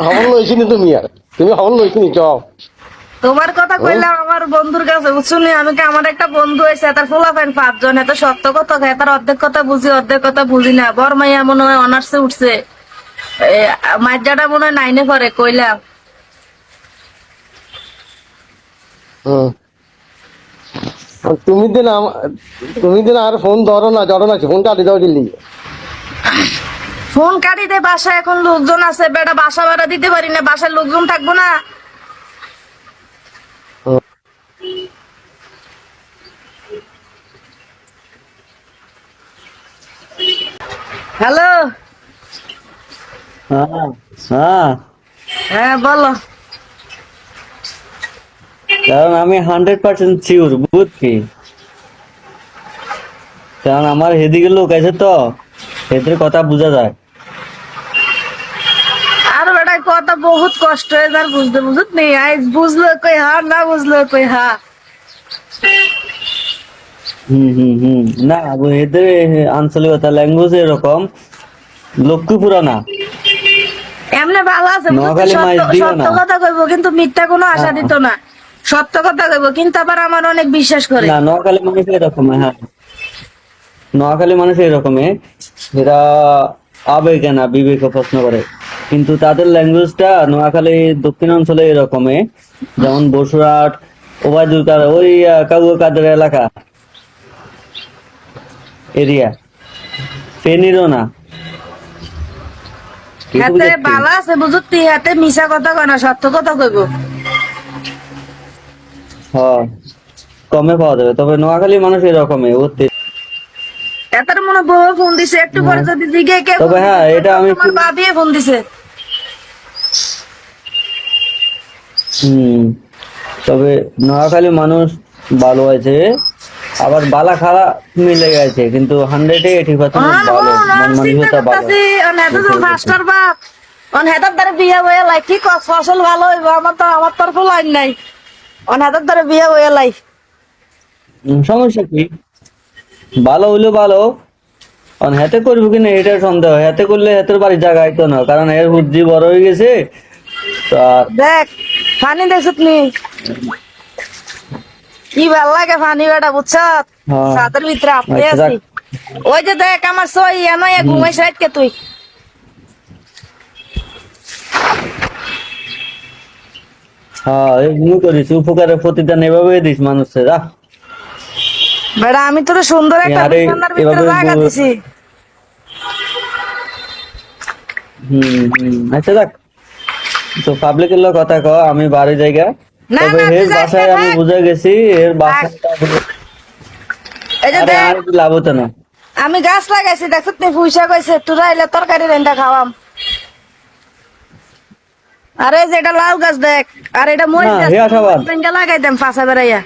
খবর লইছিনি তুমি আর তুমি খবর লইছিনি চ তোমার কথা কইলাম আমার বন্ধুর কাছে বুঝছুনি আমি কি আমার একটা বন্ধু হয়েছে তার ফোলাফাইন 5 জন এত সত্য কথা কয় তার অর্ধেক কথা বুঝি অর্ধেক কথা বুঝি না বড় মাইয়া মনে হয় অনার্সে উঠছে মাইজাটা মনে হয় 9-এ পড়ে কইলাম। তুমি দিন আর ফোন ধরো না জড়ো না ফোন কাটি দাও দিল্লি ফোন কাটি দে বাসায় এখন লোকজন আছে বেটা বাসা ভাড়া দিতে পারি না বাসায় লোকজন থাকবো না। হ্যালো হ্যাঁ হ্যাঁ, হ্যাঁ বলো। কারণ আমি 100% শিওর বুঝছি, কারণ আমার হেদিকে লোক আছে তো এদের কথা বোঝা যায়। আর বেটা কথা বহুত কষ্ট হয়ে যার বুঝতে বুঝত নেই আজ বুঝলো কই হা না বুঝলো কই হা। না এদের আঞ্চলিকতা ল্যাঙ্গুয়েজ এরকম, লক্ষ্মীপুরা না এমনি ভালো আছে নোয়াখালী মাইজ দিও না। সত্য কথা কইবো কিন্তু মিথ্যা কোনো আশা দিত না, সত্য কথা কইবো কিন্তু আবার আমার অনেক বিশ্বাস করে। না নোয়াখালী মানুষ এরকম, হ্যাঁ নোয়াখালী মানুষ এরকমই, এরা আবেগে না বিবেকে প্রশ্ন করে, কিন্তু তাদের ল্যাঙ্গুয়েজটা নোয়াখালী দক্ষিণ অঞ্চলে এরকমই, যেমন বসুরহাট ওবায়দুল কাদের ওই কাবু কাদের এলাকা এরিয়া ফেনীরও না। হাতে ভালো আছে বুঝতি হাতে মিশা কথা কয় না সত্য কথা কইবো। হ্যাঁ কমে পাওয়া যাবে, তবে নোয়াখালী মানুষ এরকমই এটার মনে বউ ফোন দিছে একটু পরে যদি দিকে কে তবে হ্যাঁ এটা আমি আমার বাবিয়ে ফোন দিছে। তবে নোয়াখালী মানুষ ভালো আছে, আবার বালা খারাপ মিলে গেছে, কিন্তু 180% ভালো, মন মানসিকতা ভালো। মাস্টার বাপ অন হেতার দ্বারা বিয়ে হয়ে লাই কি ফসল ভালো হইব আমার তরফ লাইন নাই অন হেতার দ্বারা বিয়ে হয়ে লাই। সমস্যা কি, ভালো হইলো ভালো, অন হাতে করবো কিনা এটা সন্দেহ, হাতে করলে হাতের বাড়ি জায়গা আইতো না, কারণ এর বুদ্ধি বড় হয়ে গেছে। দেখ পানি দেখছত নি কি ভাল লাগে পানি বেটা বুঝছ ছাদের ভিতরে আপনি আছি ওই যে দেখ আমার সই নয় ঘুমাইছ রাতকে তুই। হ্যাঁ এগুলো করিস, উপকারের প্রতিদান এভাবে দিস মানুষের। বেটা আমি তোর সুন্দর একটা বিছানার ভিতরে জায়গা দিছি। আচ্ছা দেখ তো পাবলিকের লোক কথা ক, আমি বাড়ি জায়গা, তবে এর বাসায় আমি বুঝে গেছি, এর বাসাটা লাভ হতো না। আমি গাছ লাগাইছি দেখছত নি পয়সা কইছে তোরা আইলে তরকারি রান্না খাওয়াম। আরে যেটা লাউ গাছ দেখ আর এটা মরিচ গাছ লাগাই দেন ফাঁসা বেড়াইয়া।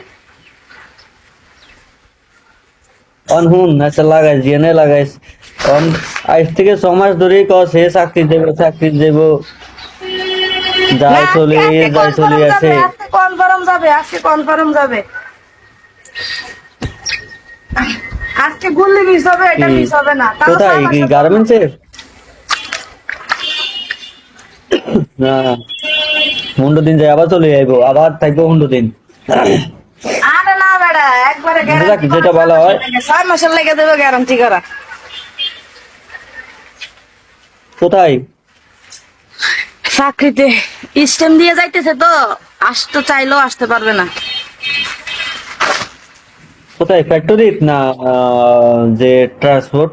অন হুন আচ্ছা লাগাইস জিএনএ লাগাইস, অন আজ থেকে 6 মাস ধরেই কস হে চাকরি দেব যাই চলে আছে। আজকে কনফার্ম যাবে আজকে গুল্লি মিস হবে, এটা মিস হবে না। কোথায় কি গার্মেন্টস এর? না 15 দিন যায় আবার চলে যাইবো, আবার থাকবো 15 দিন। আরে না বেটা একবারে গ্যারান্টি যেটা ভালো হয় 6 মাসের লেগে দেবে গ্যারান্টি করা। কোথায়? চাকরিতে স্টেম দিয়ে যাইতেছে তো আসতে চাইলেও আসতে পারবে না। কোথায় ফ্যাক্টরি না যে ট্রান্সপোর্ট?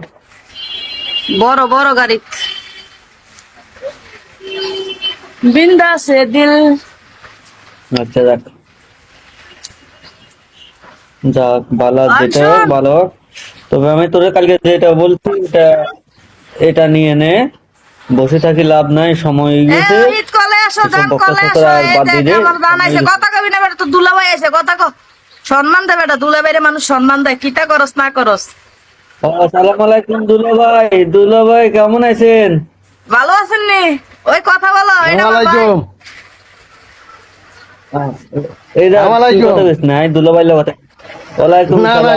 বড় বড় গাড়ি বিন্দা আছে দিল। আচ্ছা যাক যাক ভালো, যেটা ভালো। তবে আমি তোরে কালকে যেটা বলছি এটা নিয়ে নে, বসে থাকি লাভ নাই, সময় হয়ে গেছে। কথা কবি না বেটা, তো দুলাভাই আছে কথা ক, সম্মান দে বেটা, দুলাভাইরে মানুষ সম্মান দেয়, কিটা করস না করস। আসসালামু আলাইকুম দুলাভাই কেমন আছেন? ভালো আছেন নি? ওই কথা বলো ওয়ালাইকুম দুলাভাই কথা। ওয়ালাইকুম সালাম।